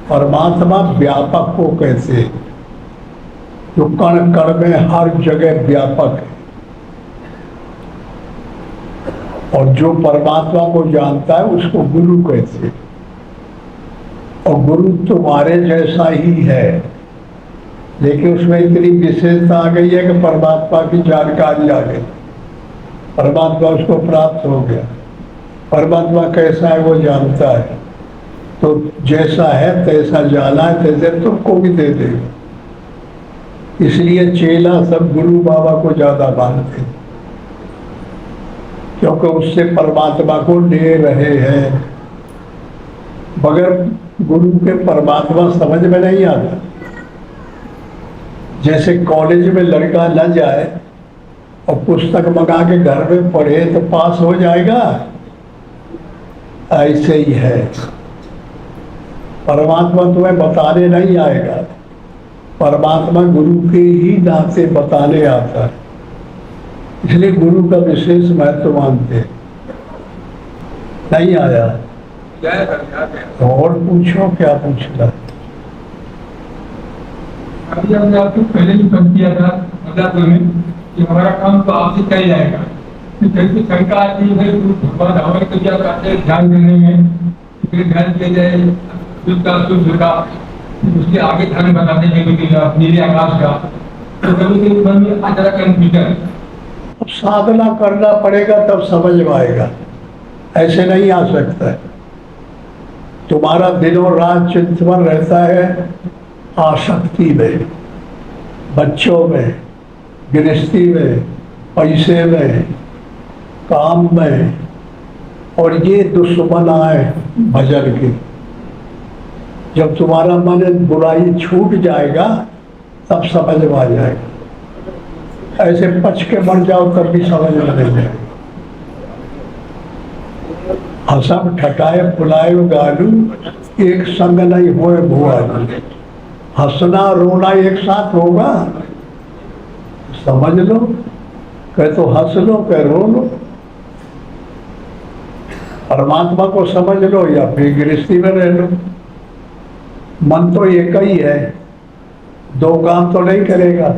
परमात्मा व्यापक को कहते हैं, जो कण कण में हर जगह व्यापक है। और जो परमात्मा को जानता है उसको गुरु कहते हैं। और गुरु तुम्हारे जैसा ही है, लेकिन उसमें इतनी विशेषता आ गई है कि परमात्मा की जानकारी आ गई, परमात्मा उसको प्राप्त हो गया। परमात्मा कैसा है वो जानता है, तो जैसा है तैसा जाना है तैसे तुमको भी दे देगा। इसलिए चेला सब गुरु बाबा को ज्यादा मानते हैं, क्योंकि उससे परमात्मा को ले रहे हैं। बगैर गुरु के परमात्मा समझ में नहीं आता। जैसे कॉलेज में लड़का न जाए और पुस्तक मंगा के घर में पढ़े तो पास हो जाएगा, ऐसे ही है। परमात्मा तुम्हें बताने नहीं आएगा, परमात्मा गुरु के ही नाते बताने आता है। इसलिए गुरु का विशेष महत्व मानते हैं। नहीं आया तो और पूछो, क्या पूछना। अभी हमने आपको पहले ही कह दिया था मजापुर में कि हमारा काम तो आपसे कह जाएगा। कैसे शंका आती है भगवान हमारे को क्या कहते हैं ध्यान देने में, फिर ध्यान दिया जाए शुद्ध का उसके आगे ध्यान बताते हैं नीले आकाश का, तो कभी कभी मन में आ जाता कंफ्यूजन। अब साधना करना पड़ेगा तब समझ में आएगा, ऐसे नहीं आ सकता है। तुम्हारा दिनों रात चिंतन रहता है आसक्ति में, बच्चों में, गृहस्थी में, पैसे में, काम में, और ये दुश्मन आए भजन की। जब तुम्हारा मन बुराई छूट जाएगा तब समझ में आ जाएगा। ऐसे पच के मर जाओ तब भी समझ में नहीं जाएगा। हसब ठटाए फुलाए गालू एक संग नहीं होए भुआलू। हंसना रोना एक साथ होगा, समझ लो। कह तो हंस लो, कह रो लो। परमात्मा को समझ लो या फिर गृहस्थी में रह लो। मन तो एक ही है, दो काम तो नहीं करेगा।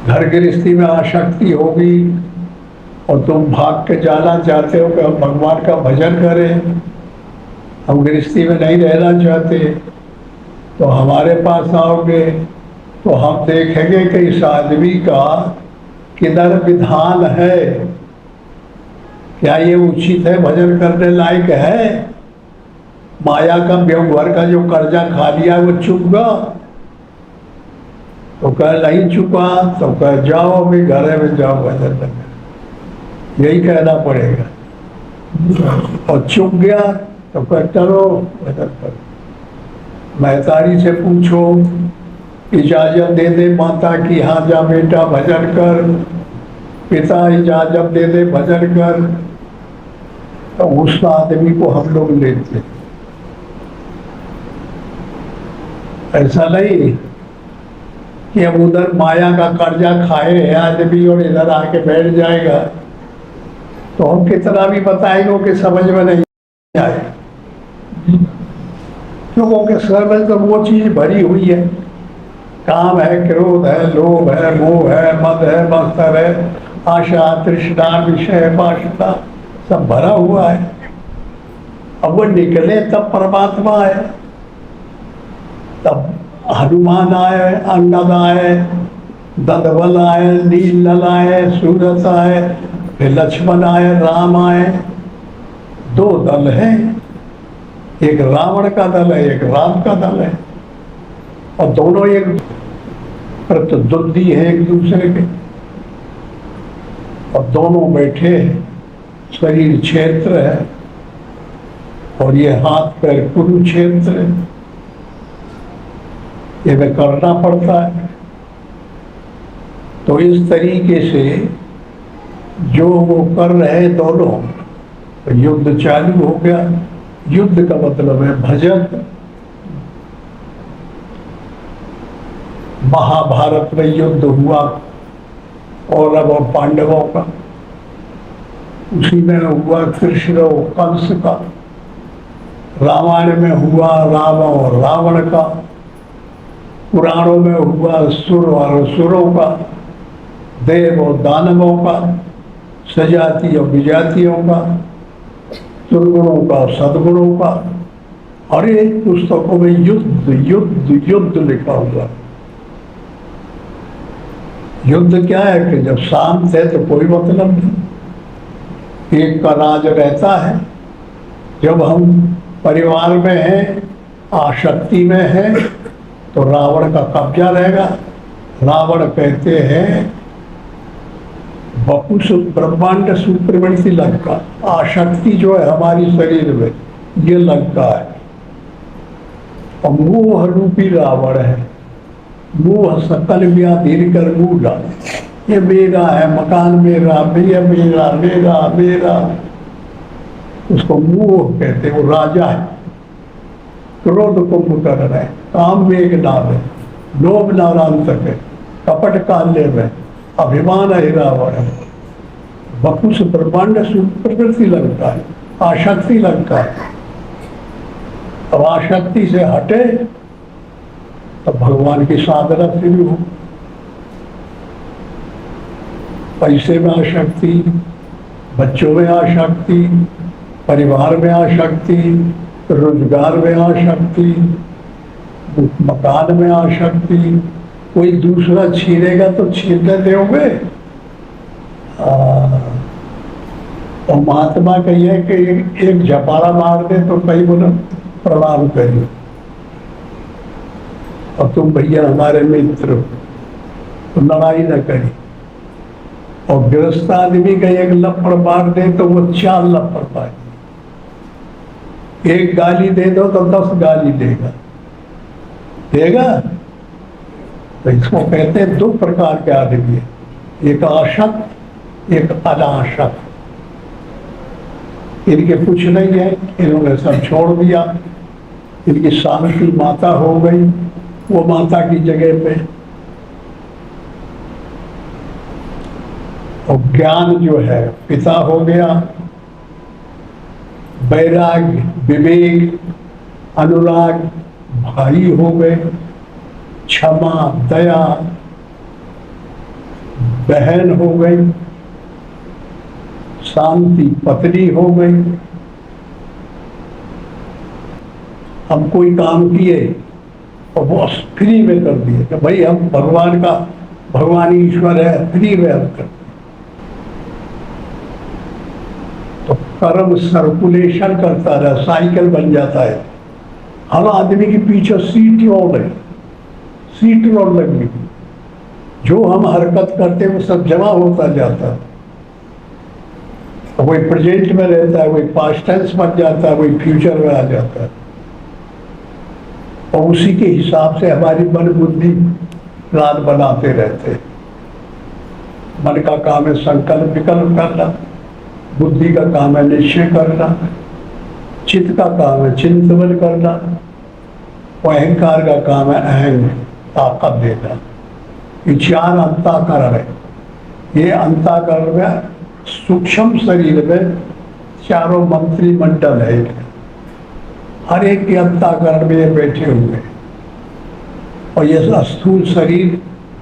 घर गृहस्थी में आसक्ति होगी और तुम भाग के जाना चाहते हो कि हम भगवान का भजन करें, हम गृहस्थी में नहीं रहना चाहते, तो हमारे पास आओगे तो हम देखेंगे कि इस आदमी का किधर विधान है, क्या ये उचित है, भजन करने लायक है। माया का व्यवहार का जो कर्जा खा लिया वो चुका, तो कह नहीं चुका तो कह जाओ अभी घर में जाओ भजन करने, यही कहना पड़ेगा। और चुक गया तो कह चलो भजन करो। महतारी से पूछो, इजाजत दे दे माता की, हाँ जा बेटा भजन कर, पिता इजाजत दे दे भजन कर, तो उस आदमी को हम लोग लेते। ऐसा नहीं कि अब उधर माया का कर्जा खाए है आदमी और इधर आके बैठ जाएगा, तो हम कितना भी बताएंगे कि समझ में नहीं आए। क्योंकि सर में तो वो चीज भरी हुई है, काम है, क्रोध है, लोभ है, मोह है, मद है, मत्सर है, आशा, तृष्णा, विषय, वासना, सब भरा हुआ है। अब वो निकले तब परमात्मा आए, तब हनुमान आए, अंगद आए, दंतबल आए, नीलल आए, सूरत आए, फिर लक्ष्मण आए, राम आए। दो दल हैं, एक रावण का दल है, एक राम का दल है, और दोनों एक प्रतिद्वंदी है एक दूसरे के, और दोनों बैठे हैं। शरीर क्षेत्र है और ये हाथ पैर कुरुक्षेत्र है, ये में करना पड़ता है। तो इस तरीके से जो वो कर रहे दोनों, तो युद्ध चालू हो गया। युद्ध का मतलब है भजन। महाभारत में युद्ध हुआ कौरव और पांडवों का, उसी में हुआ कृष्ण और कंस का। रामायण में हुआ राम और रावण का, पुराणों में हुआ सुर और असुरों का, देव और दानवों का, सजाती और विजातियों का, दुर्गुणों का सद्गुणों का। हर एक पुस्तकों में युद्ध युद्ध युद्ध लिखा हुआ। युद्ध क्या है कि जब शांत है तो कोई मतलब नहीं, एक का राज रहता है। जब हम परिवार में हैं, आसक्ति में हैं, तो रावण का कब्जा रहेगा। रावण कहते हैं वपुष ब्रह्मांड सुप्रवृत्ति लंका, आसक्ति जो है हमारी शरीर में, ये लंका है। और मोह रूपी रावण है। मोह सकल व्याधि कर मूढ़ा, ये मेरा है, मकान मेरा, मेरा मेरा मेरा मेरा, उसको मोह कहते हैं। वो राजा है, क्रोध को मुकर है, काम वेग नाम है, लोभ नारांतक है, कपट काल्य में, अभिमान है रावण है। वपुष ब्रह्मांड सुप्रवृत्ति लगता है, आसक्ति लगता है। अब आसक्ति से हटे तो भगवान की साधना शुरू हो। पैसे में आसक्ति, बच्चों में आसक्ति, परिवार में आसक्ति, रोजगार में आसक्ति, मकान में आसक्ति। कोई दूसरा छीनेगा तो छीनने दोगे। और महात्मा कहिए कि एक झपाड़ा मार दे तो कई गुना प्रणाम करिए। और तुम भैया हमारे मित्र हो, तो लड़ाई न करी। और गृहस्थ आदमी का एक लपड़ मार दे तो वो 4 लपड़ पाए। एक गाली दे दो तो 10 गाली देगा। तो इसको कहते हैं 2 प्रकार के आदमी है, एक आसक्त, एक अनासक्त। इनके कुछ नहीं है, इन्होंने सब छोड़ दिया। इनकी शांति माता हो गई, वो माता की जगह पे। और ज्ञान जो है पिता हो गया, वैराग्य, विवेक, अनुराग भाई हो गए, क्षमा, दया बहन हो गई, शांति पत्नी हो गई। हम कोई काम किए और वो फ्री में कर दिए कि भाई हम भगवान ईश्वर है, फ्री में हम कर। तो कर्म सर्कुलेशन करता रहा, साइकिल बन जाता है। हर आदमी के पीछे सीट रोड लगी। जो हम हरकत करते हैं वो सब जमा होता जाता है। वही प्रेजेंट में रहता है, वही पास्ट टेंस बन जाता है, वही फ्यूचर में आ जाता है। और उसी के हिसाब से हमारी मन बुद्धि प्लान बनाते रहते हैं। मन का काम है संकल्प विकल्प करना, बुद्धि का काम है निश्चय करना, चित्त का काम है चिंतन करना, और अहंकार का काम है अहंग ताकत देना। ये 4 अंतःकरण है। ये अंतःकरण में सूक्ष्म शरीर में 4 मंत्रिमंडल है। हर एक के अंतःकरण में ये बैठे हुए हैं। और ये स्थूल शरीर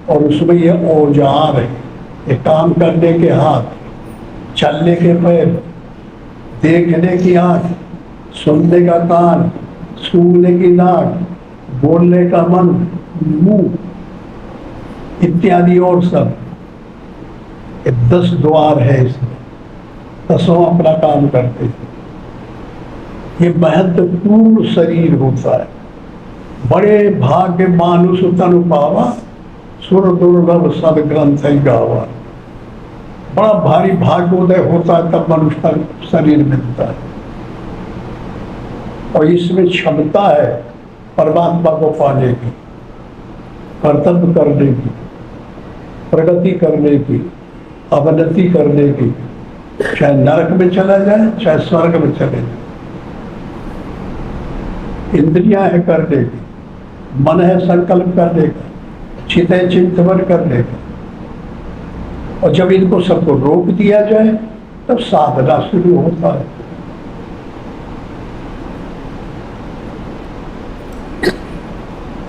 और उसमें ये औजार है, ये काम करने के हाथ, चलने के पैर, देखने की आँख, सुनने का कान, सूंघने की नाक, बोलने का मन, मुंह इत्यादि और सब। 10 द्वार है इसमें, 10 अपना काम करते हैं। ये महत्वपूर्ण शरीर होता है। बड़े भाग्य मानुष तनु पावा, सुर दुर्लभ सदग्रंथ गावा। बड़ा भारी भाग्योदय होता है तब मनुष्य का शरीर मिलता है। और इसमें क्षमता है परमात्मा को पाने की, कर्तव्य करने की, प्रगति करने की, अवनति करने की, चाहे नरक में चला जाए चाहे स्वर्ग में चले जाए। इंद्रियां है करने की, मन है संकल्प करने का, चित्त है चिंतन करने का। और जब इनको सबको रोक दिया जाए तब साधना शुरू होता है।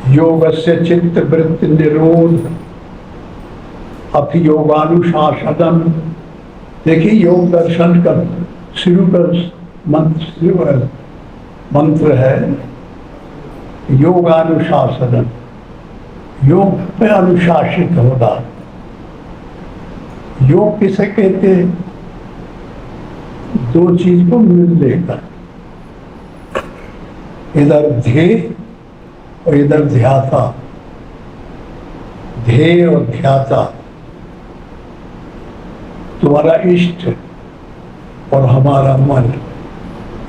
योगस्य चित्त वृत्ति निरोध अथ योगानुशासनम। देखिए योग दर्शन का शुरू का मंत्र है योगानुशासनम, योग पे अनुशासित होना। योग किसे कहते हैं? दो चीज को मिल लेकर, इधर ध्येय और इधर ध्याता। ध्येय और ध्याता, तुम्हारा इष्ट और हमारा मन,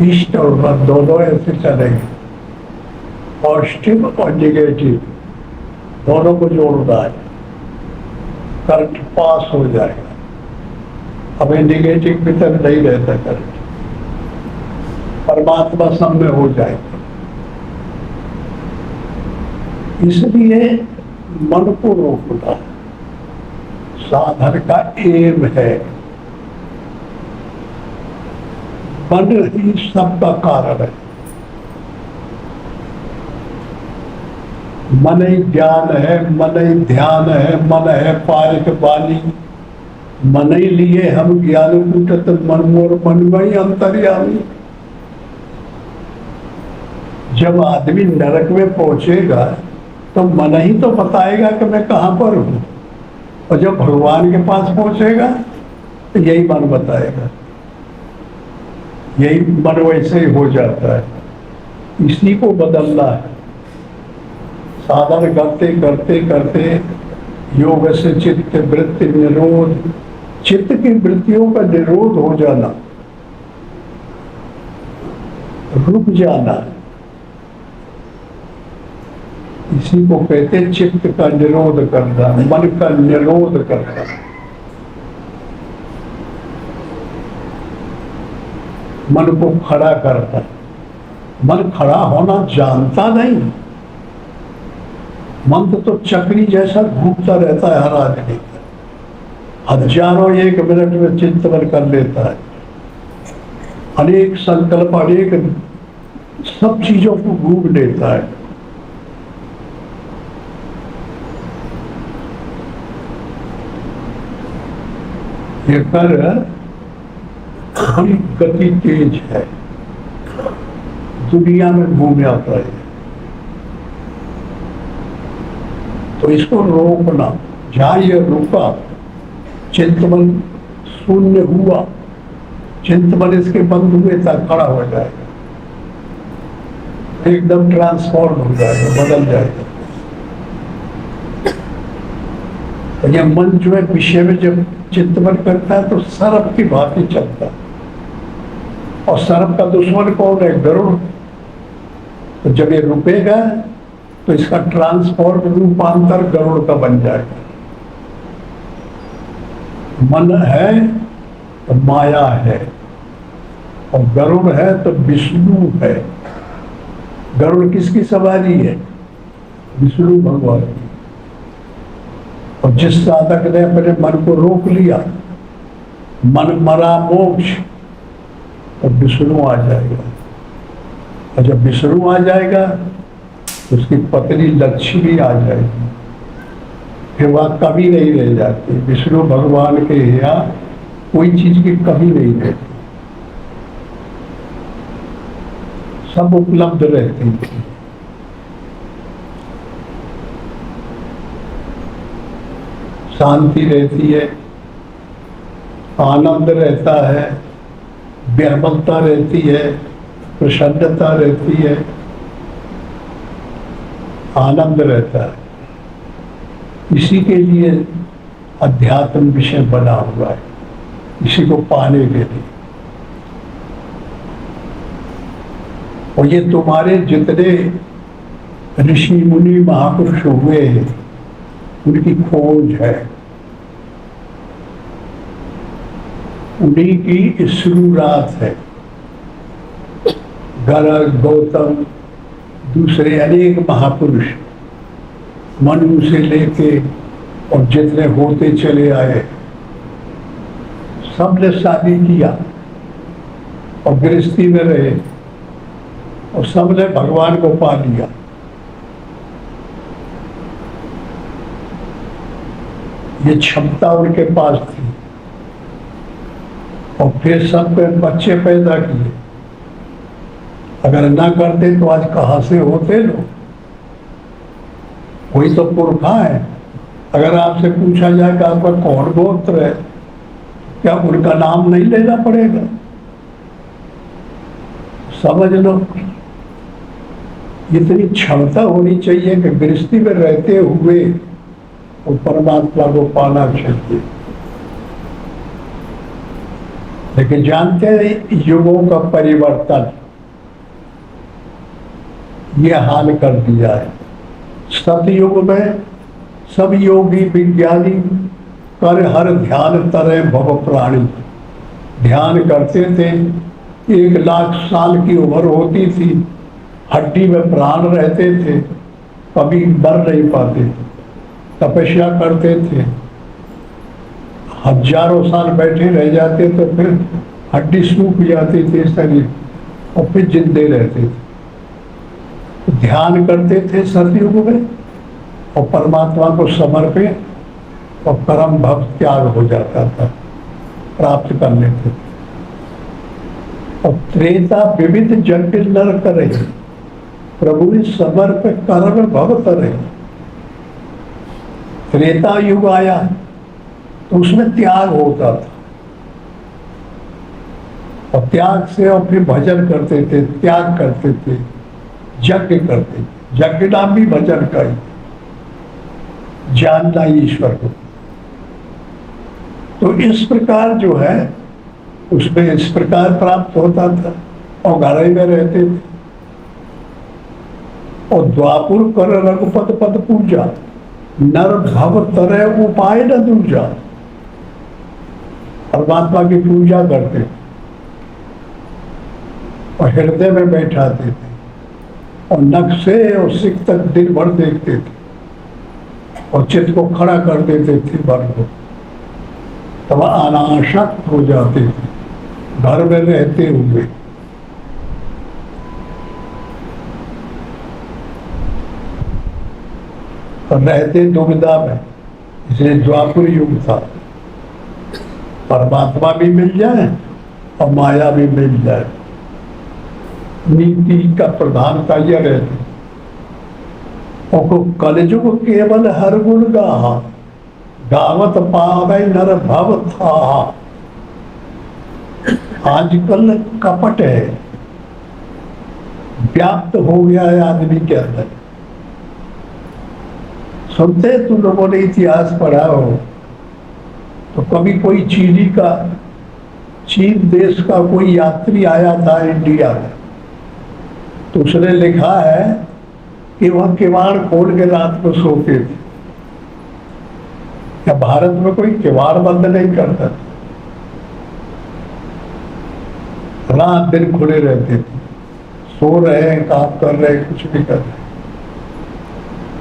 इष्ट और मन दोनों ऐसे चलेंगे, पॉजिटिव और नेगेटिव दोनों को जोड़ना है, करंट पास हो जाएगा। हमें नेगेटिव की तरफ नहीं रहता करंट, परमात्मा सब में हो जाएगा। इसलिए मन को रोकना साधन का एम है। मन ही सबका कारण है। मन ही ज्ञान है, मन ही ध्यान है, मन है पारिक बानी। मन ही लिए हम ज्ञान कूटत मन मोर मन में अंतर्यामी। जब आदमी नरक में पहुंचेगा तो मन ही तो बताएगा कि मैं कहां पर हूं, और जब भगवान के पास पहुंचेगा तो यही मन बताएगा। यही मन वैसे ही हो जाता है। इसी को बदलना है। साधन करते करते करते योग से चित्त वृत्ति निरोध, चित्त की वृत्तियों का निरोध हो जाना, रुक जाना, इसी को कहते चित्त का निरोध करना, मन का निरोध करना। मन को खड़ा करता। मन खड़ा होना जानता नहीं। मन तो चक्री जैसा घूमता रहता है हर आदमी, हजारों एक मिनट में चिंतन कर लेता है, अनेक संकल्प, अनेक सब चीजों को घूम लेता है। ये कर बड़ी गति तेज है, दुनिया में घूम आता है। तो इसको रोकना, जहां ये रुका, चिंतन शून्य हुआ, चिंतन इसके बंद हुए तक खड़ा हो जाएगा, एकदम ट्रांसफॉर्म हो जाएगा, बदल जाएगा। तो यह मन जो है विषय में जब चिंतन करता है तो सर्प की भांति चलता है। और सर्प का दुश्मन कौन है? गरुड़। तो जब ये रुकेगा तो इसका ट्रांसफॉर्म रूपांतर गरुड़ का बन जाएगा। मन है तो माया है, और गरुड़ है तो विष्णु है। गरुड़ किसकी सवारी है? विष्णु भगवान की। और जिस साधक ने अपने मन को रोक लिया, मन मरा मोक्ष, तो विष्णु आ जाएगा। और जब विष्णु आ जाएगा तो उसकी पत्नी लक्ष्मी आ जाएगी। फिर वह कमी नहीं रह जाती। विष्णु भगवान के यहाँ कोई चीज की कमी नहीं रहती, सब उपलब्ध रहती थी। शांति रहती है, आनंद रहता है, विहवलता रहती है, प्रसन्नता रहती है, आनंद रहता है। इसी के लिए अध्यात्म विषय बना हुआ है, इसी को पाने के लिए। और ये तुम्हारे जितने ऋषि मुनि महापुरुष हुए हैं उनकी खोज है, उन्हीं की शुरुआत है। गर्ग, गौतम, दूसरे अनेक महापुरुष, मनु से लेके और जितने होते चले आए, सबने शादी किया और गृहस्थी में रहे, और सबने भगवान को पा लिया। ये क्षमता उनके पास थी। और फिर सब बच्चे पैदा किए। अगर ना करते तो आज कहाँ से होते लोग? वही तो पुरखा है। अगर आपसे पूछा जाए कि आपका कौन गोत्र है, क्या उनका नाम नहीं लेना पड़ेगा? समझ लो, इतनी क्षमता होनी चाहिए कि गृहस्थी में रहते हुए वो परमात्मा को पाना चाहिए। लेकिन जानते हैं युगों का परिवर्तन ये हाल कर दिया है। सतयुग में सब योगी विज्ञानी कर हर ध्यान तरह भव प्राणी ध्यान करते थे। 1,00,000 साल की उम्र होती थी, हड्डी में प्राण रहते थे, कभी मर नहीं पाते थे, तपस्या करते थे। हजारों साल बैठे रह जाते तो फिर हड्डी सूख जाती थी शरीर और फिर जिंदे रहते थे। ध्यान करते थे सतयुग में और परमात्मा को समर्पित और परम भक्त त्याग हो जाता था, प्राप्त कर लेते थे। और त्रेता विविध यज्ञ नर करे प्रभु समर्प कर्म भव करे। त्रेता युग आया तो उसमें त्याग होता था, और त्याग से और फिर भजन करते थे, त्याग करते थे, यज्ञ करते थे। यज्ञ नाम भी भजन का ही, जानना ईश्वर को। तो इस प्रकार जो है उसमें इस प्रकार प्राप्त होता था और घर में रहते थे। और द्वापुर कर रघुपत पद पूजा नर भव तरह उपाय न दूजा। परमात्मा की पूजा करते और हृदय में बैठाते थे और नख से और सिख तक दिन भर देखते थे और चित्त को खड़ा कर देते थे मन को। तब अनासक्त हो जाते थे घर में रहते हुए। और रहते दुविधा में, इसलिए द्वापर युग था। परमात्मा भी मिल जाए और माया भी मिल जाए, नीति का प्रधानता यह रहती। और कलयुग केवल हर गुण गाहा गावत पावे नर भव था। आजकल कपट है, व्याप्त हो गया है आदमी के अंदर। सुनते तुम लोगों ने इतिहास पढ़ा हो तो कभी कोई चीन देश का कोई यात्री आया था इंडिया में, तो उसने लिखा है कि वह किवाड़ खोल के रात को सोते थे। क्या भारत में कोई किवाड़ बंद नहीं करता था? रात दिन खुले रहते थे, सो रहे हैं, काम कर रहे हैं, कुछ भी कर रहे हैं।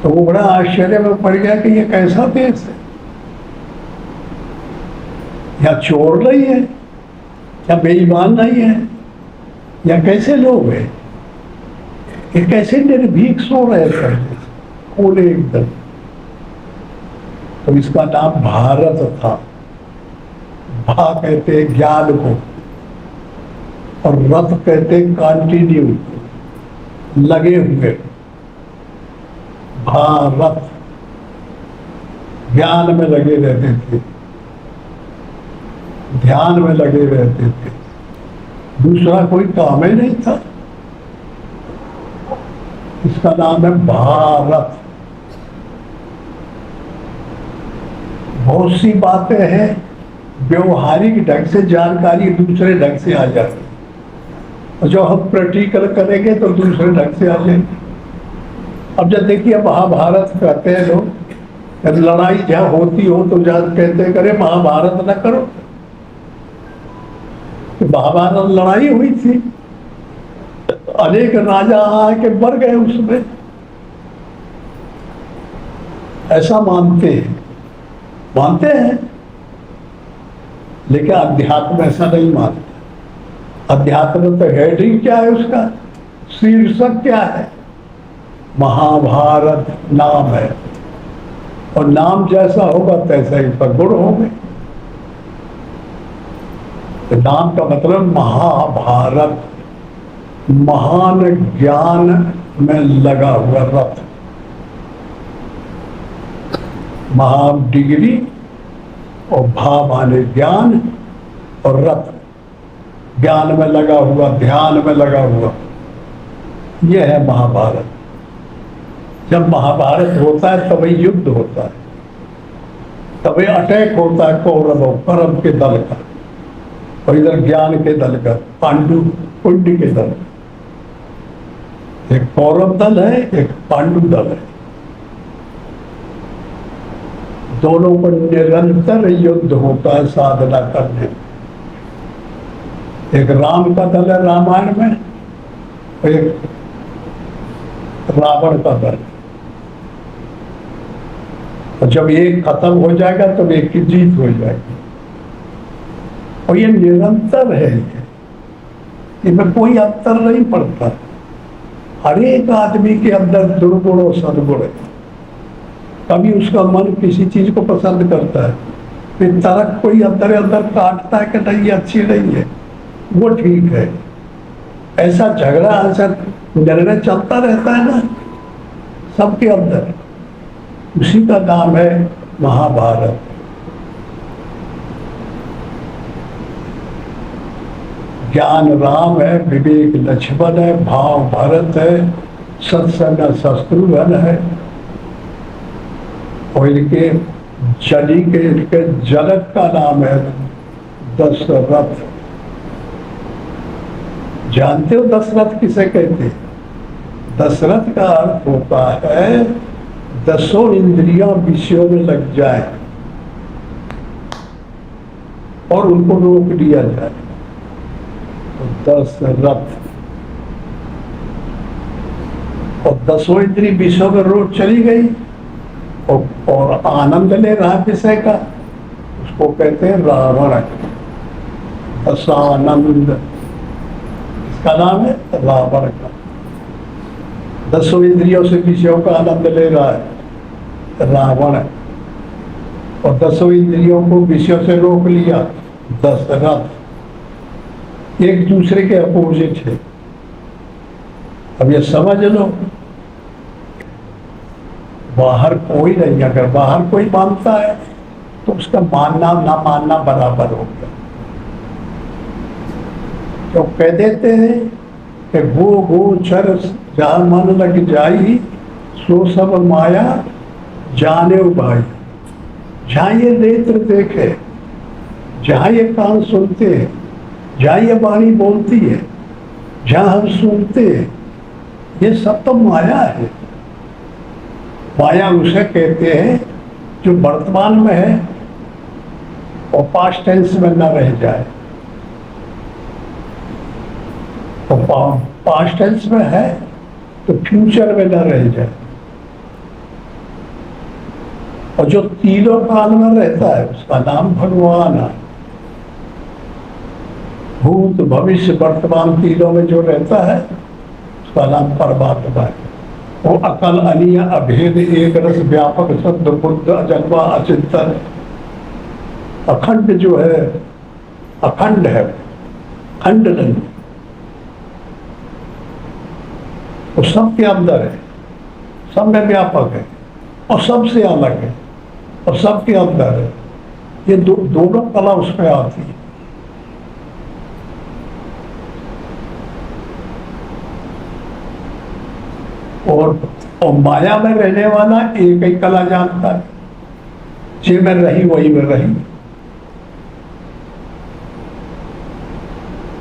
तो वो बड़ा आश्चर्य में पड़ गया कि ये कैसा देश है, या चोर नहीं है, या बेईमान नहीं है, या कैसे लोग हैं, ये कैसे निर्भीक सो रहे थे खुले एकदम। तो इसका नाम भारत था। भा कहते ज्ञान को और रथ कहते कंटिन्यू, लगे हुए। भारत ज्ञान में लगे रहते थे, ध्यान में लगे रहते थे, दूसरा कोई काम ही नहीं था। इसका नाम है भारत। बहुत सी बातें हैं व्यवहारिक ढंग से जानकारी दूसरे ढंग से आ जाती है, और जो हम प्रैक्टिकल करेंगे तो दूसरे ढंग से आ जाएंगे। अब जब देखिए महाभारत कहते हैं लोग, जब लड़ाई जहाँ होती हो तो जहाँ कहते हैं करे महाभारत न करो। तो महाभारत लड़ाई हुई थी, अनेक राजा आके मर गए उसमें, ऐसा मानते हैं। लेकिन अध्यात्म ऐसा नहीं मानते। अध्यात्म तो हेडिंग क्या है उसका, शीर्षक क्या है, महाभारत नाम है। और नाम जैसा होगा तैसा ही पर गुण होंगे। तो नाम का मतलब महाभारत, महान ज्ञान में लगा हुआ रथ। महा डिग्री और भा माने ज्ञान और रथ ज्ञान में लगा हुआ, ध्यान में लगा हुआ, यह है महाभारत। जब महाभारत होता है तभी युद्ध होता है, तभी अटैक होता है कौरवों कर्म के दल का और इधर ज्ञान के दल का, पांडु कुंडी के दल। एक कौरव दल है, एक पांडु दल है। दोनों पर निरंतर युद्ध होता है साधना करने में। एक राम का दल है रामायण में, एक रावण का दल। और जब एक खत्म हो जाएगा तो एक की जीत हो जाएगी। और ये निरंतर है, इनमें कोई अंतर नहीं पड़ता। हर एक आदमी के अंदर दुर्गुण और सदगुण है। कभी उसका मन किसी चीज को पसंद करता है, फिर तरक कोई अंदर अंदर काटता है कि नहीं अच्छी नहीं है, वो ठीक है। ऐसा झगड़ा, ऐसा निर्णय चलता रहता है ना सबके अंदर। उसी का नाम है महाभारत। ज्ञान राम है, विवेक लक्ष्मण है, भाव भरत है, सत्संग शत्रुघ्न है। और इनके इनके जनक का नाम है दशरथ। जानते हो दशरथ किसे कहते हैं? दशरथ का अर्थ होता है दसों इंद्रियां विषयों में लग जाए और उनको रोक दिया जाए, तो दशरथ। और दसों इंद्रिय विषयों में रोक चली गई और आनंद ले रहा विषय का, उसको कहते हैं रावण। दशानंद इसका नाम है रावण का। दसों इंद्रियों से विषयों का आनंद ले रहा है रावण। और दसों इंद्रियों को विषयों से रोक लिया दशरथ। एक दूसरे के अपोजिट है। अब ये समझ लो, बाहर कोई नहीं, अगर बाहर कोई मानता है तो उसका मानना ना मानना बराबर हो गया। तो कह देते हैं कि गो गोचर जहाँ मन लग जाई सो सब माया जाने भाई। जहाँ ये नेत्र देखे, जहाँ ये कान सुनते हैं, जहाँ ये वाणी बोलती है, जहाँ हम सुनते हैं, ये सब तो माया है। माया उसे कहते हैं जो वर्तमान में है और पास्ट टेंस में न रह जाए। तो पास्ट टेंस में है तो फ्यूचर में न रह जाए। और जो तीनों काल में रहता है उसका नाम भगवान है। भूत भविष्य वर्तमान तीनों में जो रहता है उसका नाम परमात्मा है। वो अकल अनिय अभेद एक रस व्यापक सत्य बुद्ध अजन्मा अचिंतन अखंड जो है, अखंड है, खंड नहीं। वो सबके अंदर है, सब में व्यापक है और सबसे अलग है और सबके अंदर है। ये दोनों कला उसमें आती है। और माया में रहने वाला एक ही कला जानता है, जे में रही वही में रही।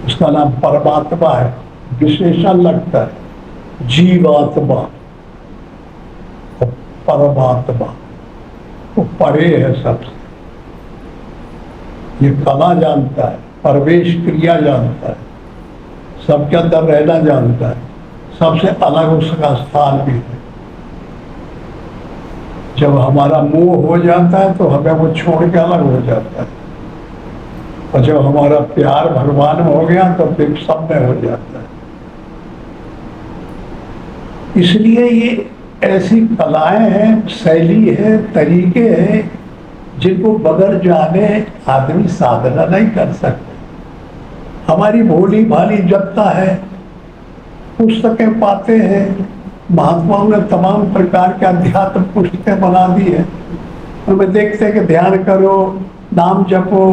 उसका नाम परमात्मा है। विशेषण लगता है जीवात्मा और परमात्मा, वो परे है सबसे। ये कला जानता है, प्रवेश क्रिया जानता है, सबके अंदर रहना जानता है, सबसे अलग उसका स्थान भी है। जब हमारा मोह हो जाता है तो हमें वो छोड़ के अलग हो जाता है, और जब हमारा प्यार भगवान में हो गया तो फिर सब में हो जाता है। इसलिए ये ऐसी कलाएं हैं, शैली है, तरीके हैं जिनको बगैर जाने आदमी साधना नहीं कर सकता। हमारी भोली भाली जनता है, पुस्तकें पाते हैं, महात्माओं ने तमाम प्रकार के अध्यात्म पुस्तकें बना दी है, उनमें देखते हैं कि ध्यान करो, नाम जपो,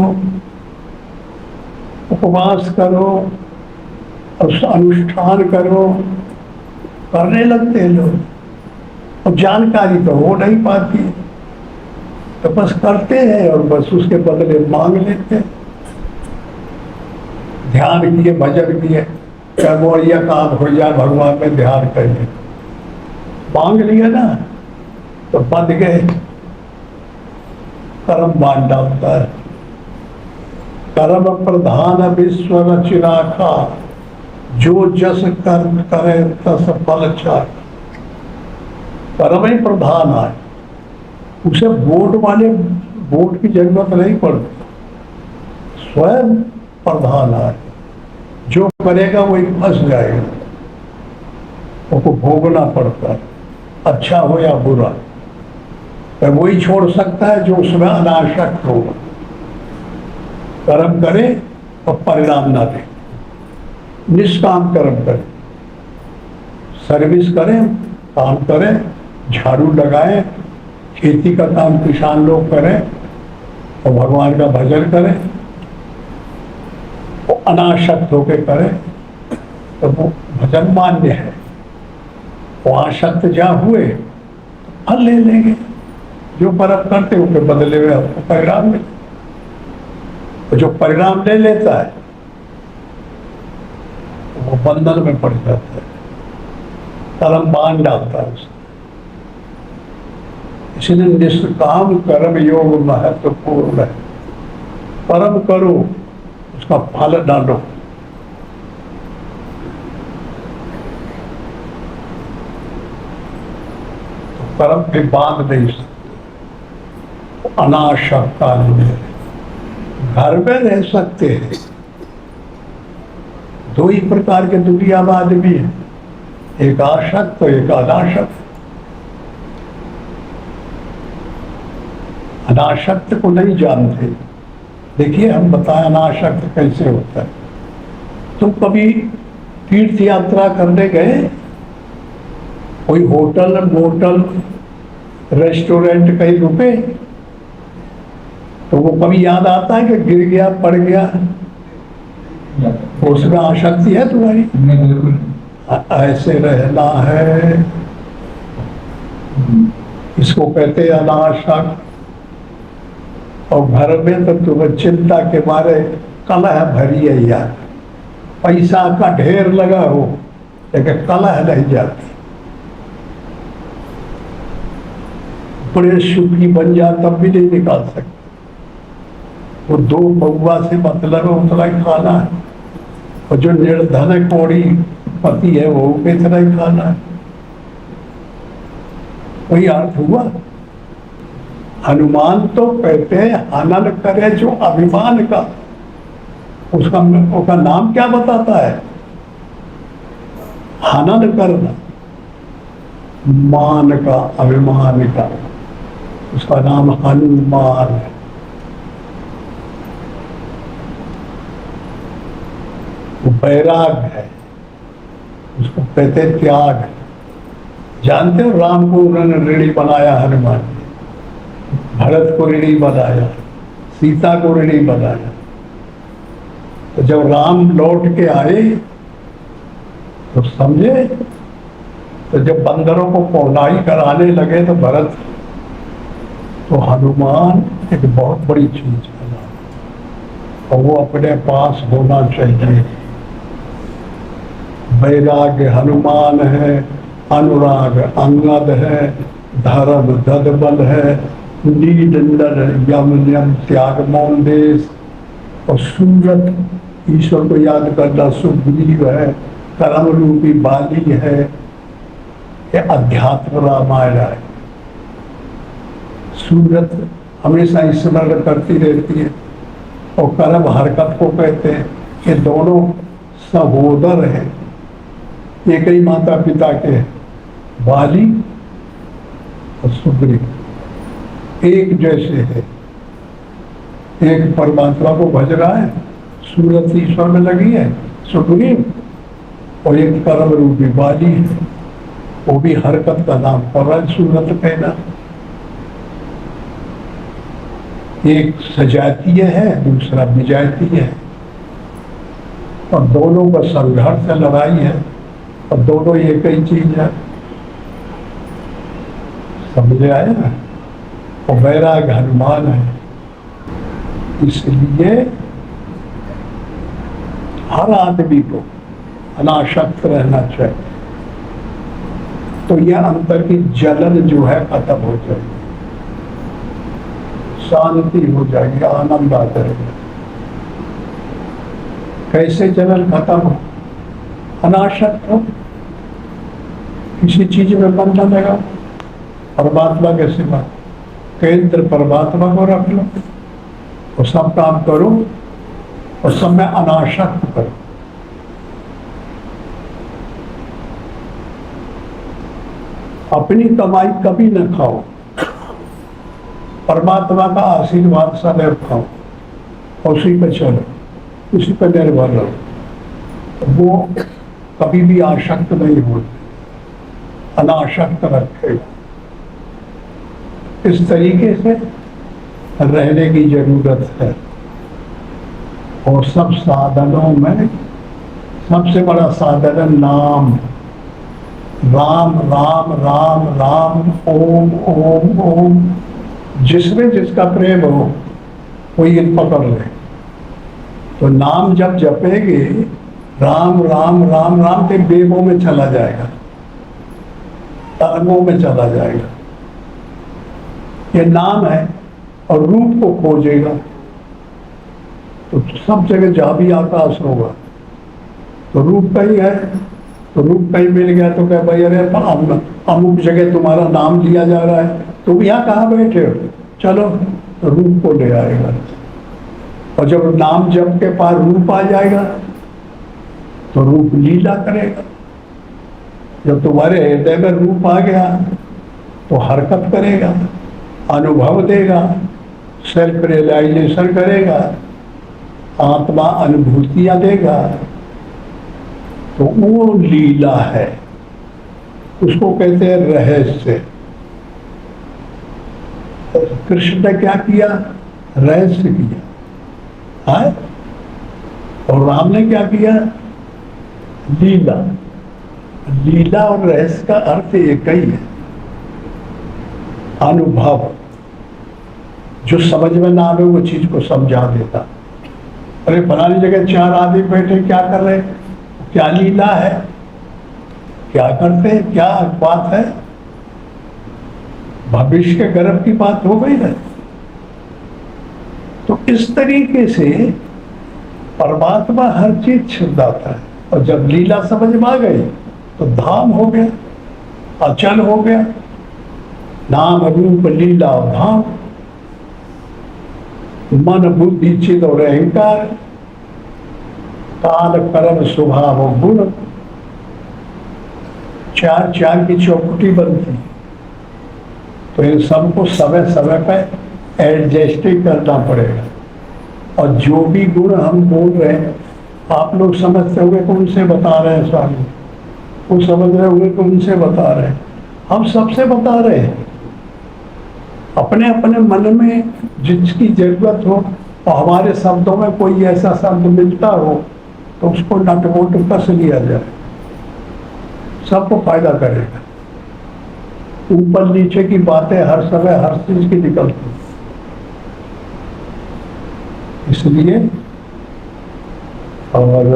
उपवास करो, अनुष्ठान करो, करने लगते हैं लोग, और जानकारी तो हो नहीं पाती, तो बस करते हैं और बस उसके बदले मांग लेते हैं। ध्यान किए, भजन किए, क्या बढ़िया काम हो जाए, भगवान में ध्यान करिए, मांग लिया ना तो बंध गए, कर्म बांध डालता है। कर्म प्रधान विश्व रचना का, जो जस कर्म करे तस फल चाहे। कर्म ही प्रधान है, उसे वोट वाले वोट की जरूरत नहीं पड़ती, स्वयं प्रधान है, जो करेगा वही फंस जाएगा, उसको भोगना पड़ता है, अच्छा हो या बुरा, तो वही छोड़ सकता है जो उसमें अनासक्त होगा। कर्म करे और परिणाम ना दे, निष्काम कर्म करे, सर्विस करें, काम करें, झाड़ू लगाएं, खेती का काम किसान लोग करें और भगवान का भजन करें, वो अनासक्त होकर करें तो वो भजन मान्य है। वो आसक्त जहाँ हुए तो फल ले लेंगे, जो परम करते उनके बदले में आपको परिणाम मिले। तो जो परिणाम ले लेता है वो बंधन में पड़ जाता है, कर्म बांध डालता है उसे। इसलिए निष्काम कर्म योग महत्वपूर्ण है। कर्म करो, उसका फल डालो। तो कर्म भी बांध नहीं सकते, अनासक्त काल में घर में रह सकते हैं। दो ही प्रकार के दुनिया में आदमी है, एक आसक्त तो एक अनासक्त। अनासक्त को नहीं जानते। देखिए हम बताएं अनासक्त कैसे होता है। तुम कभी तीर्थ यात्रा करने गए, कोई होटल मोटल रेस्टोरेंट कहीं रुके, तो वो कभी याद आता है कि गिर गया, पड़ गया, उसमें आसक्ति है तुम्हारी? ऐसे रहना है, इसको कहते हैं अनासक्त। और घर में तो तुम्हें चिंता के मारे कलह भरी है यार, पैसा का ढेर लगा हो लेकिन कलह नहीं जाती। बड़े सुखी बन जा तब भी नहीं निकाल सकते। वो दो बउआ से मतलब है उतना ही खाना है, और जो निर्धन कोड़ी पति है वो इतना ही खाना है। कोई अर्थ हुआ? हनुमान तो कहते हैं हनन करे जो अभिमान का, उसका नाम क्या बताता है? हनन करना, मान का, अभिमान का, उसका नाम हनुमान है। वो वैराग है, उसको कहते त्याग। जानते हो राम को उन्होंने ऋणी बनाया, हनुमान ने भरत को ऋणी बनाया, सीता को ऋणी बनाया। तो जब राम लौट के आए तो समझे, तो जब बंदरों को पौनाई कराने लगे तो भरत, तो हनुमान एक बहुत बड़ी चीज है और वो अपने पास होना चाहिए। वैराग्य हनुमान है, अनुराग अंगद है, धर्म ददबल है, नीड नर यम नियम त्याग मौन देश, और सूरत ईश्वर को याद करना सुग्रीव है, कर्म रूपी बाली है। ये अध्यात्म रामायण है। सूरत हमेशा स्मरण करती रहती है, और कर्म हरकत को कहते हैं। ये दोनों सहोदर हैं, एक ही माता पिता के, बाली और सुग्रीव एक जैसे है। एक परमात्मा को भज रहा है, सूरत ईश्वर में लगी है सुग्रीव, और एक परम रूपी बाली है, वो भी हरकत का नाम कर रहा है सूरत कहना। एक सजातीय है, दूसरा विजातीय है, और दोनों का संघर्ष है, लड़ाई है, और दोनों एक ही चीज है। समझे आया ना? और वैराग हनुमान है। इसलिए हर आदमी को अनासक्त रहना चाहिए, तो यह अंतर की जलन जो है खत्म हो जाएगी, शांति हो जाएगी, आनंद आ जाएगा। कैसे जलन खत्म हो? अनासक्त हो, किसी चीज में मन न लगा, परमात्मा के सिवा केंद्र परमात्मा को रख लो, और सब काम करो, और सब में अनासक्त करो। अपनी कमाई कभी न खाओ, परमात्मा का आशीर्वाद सदैव खाओ, और उसी पर चलो, उसी पर निर्भर रहो। वो कभी भी आसक्त नहीं होते, अनासक्त रखेगा। इस तरीके से रहने की जरूरत है। और सब साधनों में सबसे बड़ा साधन है नाम। राम राम राम राम, ओम ओम ओम। जिसमें जिसका प्रेम हो वही इन पकड़ ले। तो नाम जब जपेंगे, राम राम राम राम, के वेगों में चला जाएगा, तरंगों में चला जाएगा। ये नाम है, और रूप को खोजेगा तो सब जगह जहां भी आकाश होगा तो रूप कहीं है, तो रूप कहीं मिल गया तो क्या भाई, अरे अमुक जगह तुम्हारा नाम लिया जा रहा है, तुम यहाँ कहाँ बैठे हो, चलो, तो रूप को ले आएगा। और जब नाम जप के पास रूप आ जाएगा तो रूप लीला करेगा। जब तुम्हारे हृदय में रूप आ गया तो हरकत करेगा, अनुभव देगा, सेल्फ रियलाइजेशन करेगा, आत्मा अनुभूतियां देगा। तो वो लीला है, उसको कहते हैं रहस्य। कृष्ण ने क्या किया? रहस्य किया है। और राम ने क्या किया? लीला। लीला और रहस्य का अर्थ एक ही है, अनुभव। जो समझ में ना आवे वो चीज को समझा देता। अरे फलानी जगह चार आदमी बैठे क्या कर रहे हैं, क्या लीला है, क्या करते हैं, क्या बात है, भविष्य के गर्भ की बात हो गई ना। तो इस तरीके से परमात्मा हर चीज छिपाता है, और जब लीला समझ में आ गई तो धाम हो गया, अचल हो गया। नाम रूप लीला और धाम, मन बुद्धि चित्त और अहंकार, काल कर्म स्वभाव और गुण, चार चार की चौखुटी बनती। तो इन सबको समय समय पर एडजस्टिंग करना पड़ेगा। और जो भी गुण हम बोल रहे हैं, आप लोग समझते होंगे कि उनसे बता रहे हैं स्वामी, वो समझ रहे होंगे कि उनसे बता रहे हैं, हम सबसे बता रहे हैं। अपने अपने मन में जिसकी जरूरत हो, और हमारे शब्दों में कोई ऐसा शब्द मिलता हो तो उसको नटबोट कस लिया जाए, सबको फायदा करेगा। ऊपर नीचे की बातें हर समय हर चीज की निकलती, इसलिए और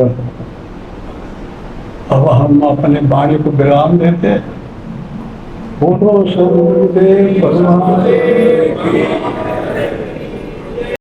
अब हम अपने वाणी को विराम देते हैं। बोलो सदगुरुदेव भगवान।